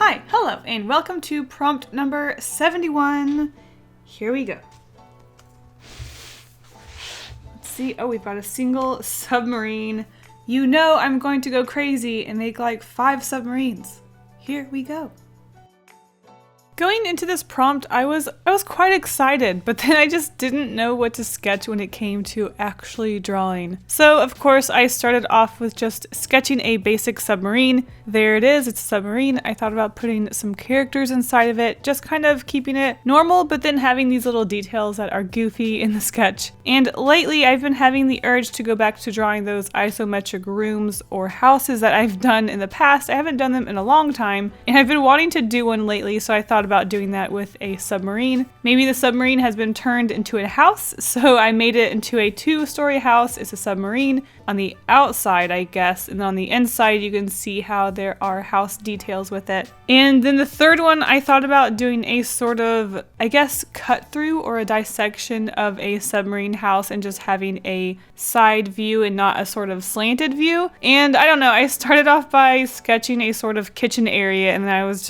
Hi, hello, and welcome to prompt number 71. Here we go. Let's see. Oh, we've got a single submarine. You know I'm going to go crazy and make like 5 submarines. Here we go. Going into this prompt, I was quite excited, but then I just didn't know what to sketch when it came to actually drawing. So of course I started off with just sketching a basic submarine. There it is, it's a submarine. I thought about putting some characters inside of it, just kind of keeping it normal, but then having these little details that are goofy in the sketch. And lately I've been having the urge to go back to drawing those isometric rooms or houses that I've done in the past. I haven't done them in a long time, and I've been wanting to do one lately, so I thought about doing that with a submarine. Maybe the submarine has been turned into a house, so I made it into a 2-story house. It's a submarine on the outside, I guess, and on the inside you can see how there are house details with it. And then the third one, I thought about doing a sort of, I guess, cut through or a dissection of a submarine house and just having a side view and not a sort of slanted view. And I don't know, I started off by sketching a sort of kitchen area, and then I was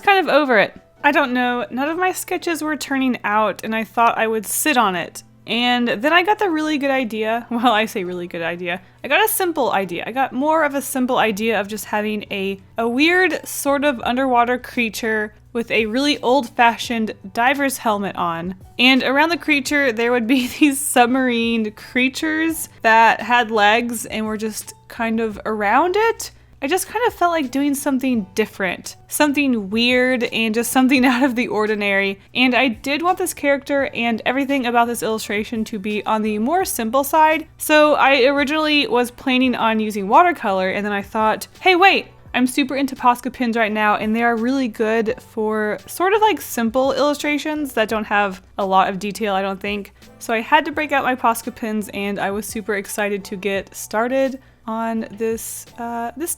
kind of over it. I don't know, none of my sketches were turning out, and I thought I would sit on it. And then I got the really good idea, well, I say really good idea, I got a simple idea. I got more of a simple idea of just having a weird sort of underwater creature with a really old-fashioned diver's helmet on. And around the creature there would be these submarine creatures that had legs and were just kind of around it. I just kind of felt like doing something different, something weird, and just something out of the ordinary. And I did want this character and everything about this illustration to be on the more simple side. So I originally was planning on using watercolor, and then I thought, hey, wait, I'm super into Posca Pens right now, and they are really good for sort of like simple illustrations that don't have a lot of detail, I don't think. So I had to break out my Posca Pens, and I was super excited to get started on this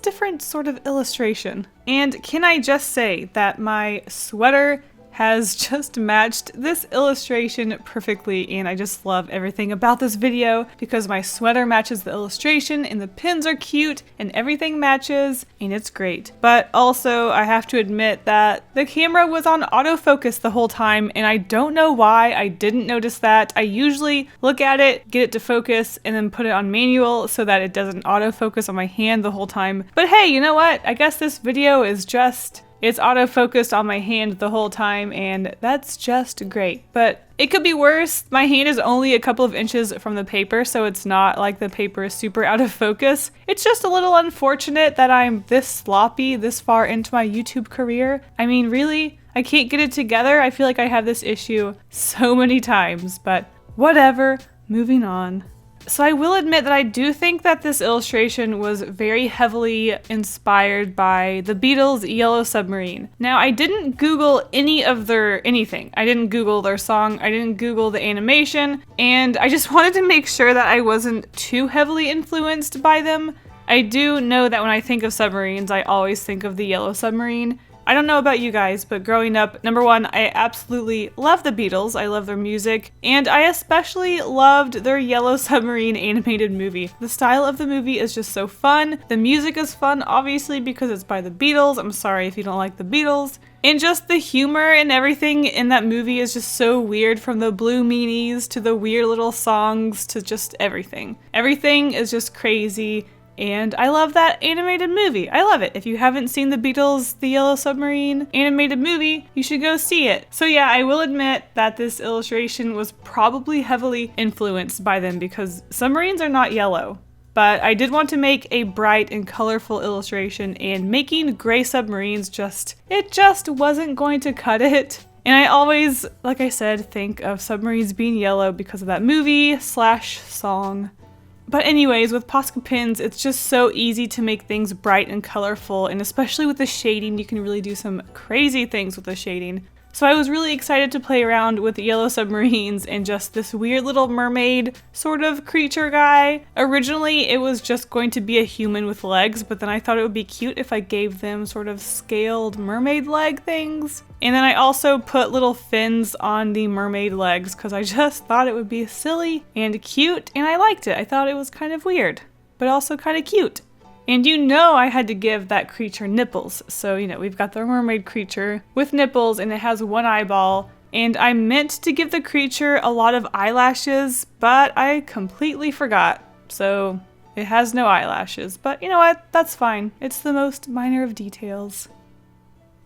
different sort of illustration. And can I just say that my sweater has just matched this illustration perfectly, and I just love everything about this video because my sweater matches the illustration and the pins are cute and everything matches and it's great. But also I have to admit that the camera was on autofocus the whole time, and I don't know why I didn't notice that. I usually look at it, get it to focus, and then put it on manual so that it doesn't autofocus on my hand the whole time. But hey, you know what? I guess this video is just it's autofocused on my hand the whole time, and that's just great. But it could be worse. My hand is only a couple of inches from the paper, so it's not like the paper is super out of focus. It's just a little unfortunate that I'm this sloppy this far into my YouTube career. I mean, really? I can't get it together? I feel like I have this issue so many times, but whatever, moving on. So I will admit that I do think that this illustration was very heavily inspired by the Beatles' Yellow Submarine. Now, I didn't Google any of their anything. I didn't Google their song, I didn't Google the animation, and I just wanted to make sure that I wasn't too heavily influenced by them. I do know that when I think of submarines, I always think of the Yellow Submarine. I don't know about you guys, but growing up, number one, I absolutely love the Beatles. I love their music, and I especially loved their Yellow Submarine animated movie. The style of the movie is just so fun. The music is fun, obviously, because it's by the Beatles. I'm sorry if you don't like the Beatles. And just the humor and everything in that movie is just so weird, from the blue meanies to the weird little songs to just everything. Everything is just crazy. And I love that animated movie. I love it. If you haven't seen the Beatles' The Yellow Submarine animated movie, you should go see it. So yeah, I will admit that this illustration was probably heavily influenced by them because submarines are not yellow. But I did want to make a bright and colorful illustration, and making gray submarines it just wasn't going to cut it. And I always, like I said, think of submarines being yellow because of that movie/song. But anyways, with Posca Pens, it's just so easy to make things bright and colorful, and especially with the shading, you can really do some crazy things with the shading. So I was really excited to play around with the Yellow Submarines and just this weird little mermaid sort of creature guy. Originally, it was just going to be a human with legs, but then I thought it would be cute if I gave them sort of scaled mermaid leg things. And then I also put little fins on the mermaid legs because I just thought it would be silly and cute, and I liked it. I thought it was kind of weird, but also kind of cute. And you know I had to give that creature nipples. So, you know, we've got the mermaid creature with nipples and it has one eyeball. And I meant to give the creature a lot of eyelashes, but I completely forgot. So it has no eyelashes, but you know what? That's fine. It's the most minor of details.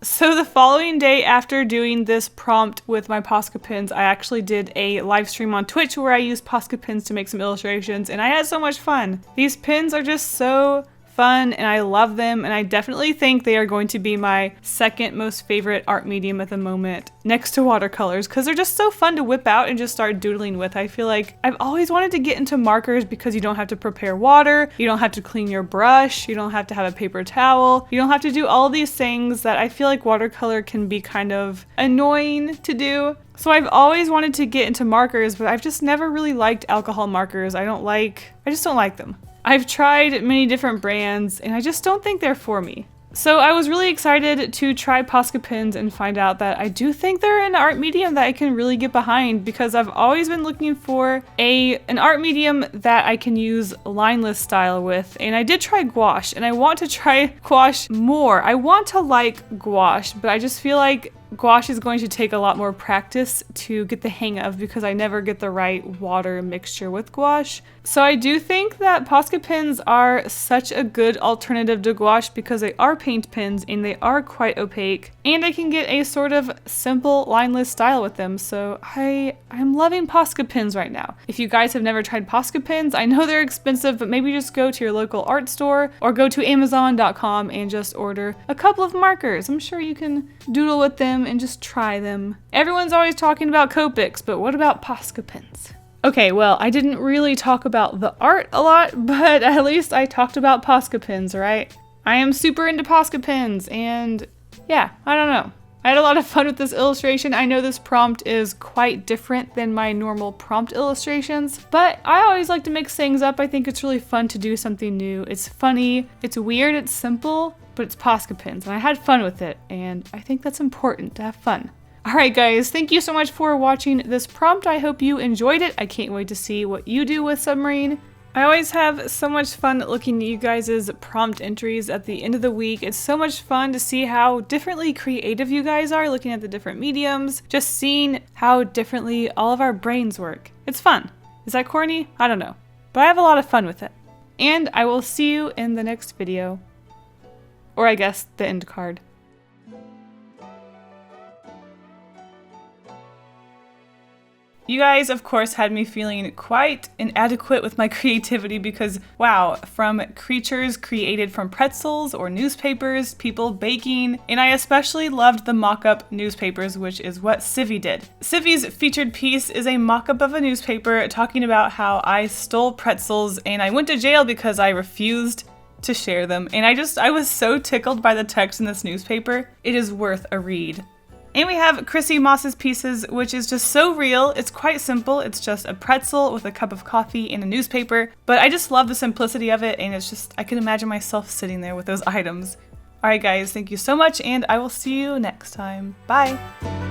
So the following day after doing this prompt with my Posca Pens, I actually did a live stream on Twitch where I used Posca Pens to make some illustrations, and I had so much fun. These pens are just so fun and I love them, and I definitely think they are going to be my second most favorite art medium at the moment, next to watercolors, because they're just so fun to whip out and just start doodling with. I feel like I've always wanted to get into markers because you don't have to prepare water, you don't have to clean your brush, you don't have to have a paper towel, you don't have to do all these things that I feel like watercolor can be kind of annoying to do. So I've always wanted to get into markers, but I've just never really liked alcohol markers. I just don't like them. I've tried many different brands and I just don't think they're for me. So I was really excited to try Posca Pens and find out that I do think they're an art medium that I can really get behind, because I've always been looking for an art medium that I can use lineless style with. And I did try gouache and I want to try gouache more. I want to like gouache, but I just feel like gouache is going to take a lot more practice to get the hang of, because I never get the right water mixture with gouache. So I do think that Posca Pens are such a good alternative to gouache because they are paint pens and they are quite opaque, and I can get a sort of simple lineless style with them. So I'm loving Posca Pens right now. If you guys have never tried Posca Pens, I know they're expensive, but maybe just go to your local art store or go to Amazon.com and just order a couple of markers. I'm sure you can doodle with them and just try them. Everyone's always talking about Copics, but what about Posca Pens? Okay, well, I didn't really talk about the art a lot, but at least I talked about Posca Pens, right? I am super into Posca Pens, and yeah, I don't know. I had a lot of fun with this illustration. I know this prompt is quite different than my normal prompt illustrations, but I always like to mix things up. I think it's really fun to do something new. It's funny, it's weird, it's simple, but it's Posca Pens, and I had fun with it, and I think that's important to have fun. Alright guys, thank you so much for watching this prompt. I hope you enjoyed it. I can't wait to see what you do with Submarine. I always have so much fun looking at you guys' prompt entries at the end of the week. It's so much fun to see how differently creative you guys are looking at the different mediums, just seeing how differently all of our brains work. It's fun. Is that corny? I don't know. But I have a lot of fun with it. And I will see you in the next video. Or I guess the end card. You guys, of course, had me feeling quite inadequate with my creativity because, wow, from creatures created from pretzels or newspapers, people baking, and I especially loved the mock-up newspapers, which is what Civvy did. Civvy's featured piece is a mock-up of a newspaper talking about how I stole pretzels and I went to jail because I refused to share them, and I was so tickled by the text in this newspaper. It is worth a read. And we have Chrissy Moss's pieces, which is just so real. It's quite simple. It's just a pretzel with a cup of coffee and a newspaper, but I just love the simplicity of it, and it's just, I can imagine myself sitting there with those items. Alright guys, thank you so much, and I will see you next time. Bye!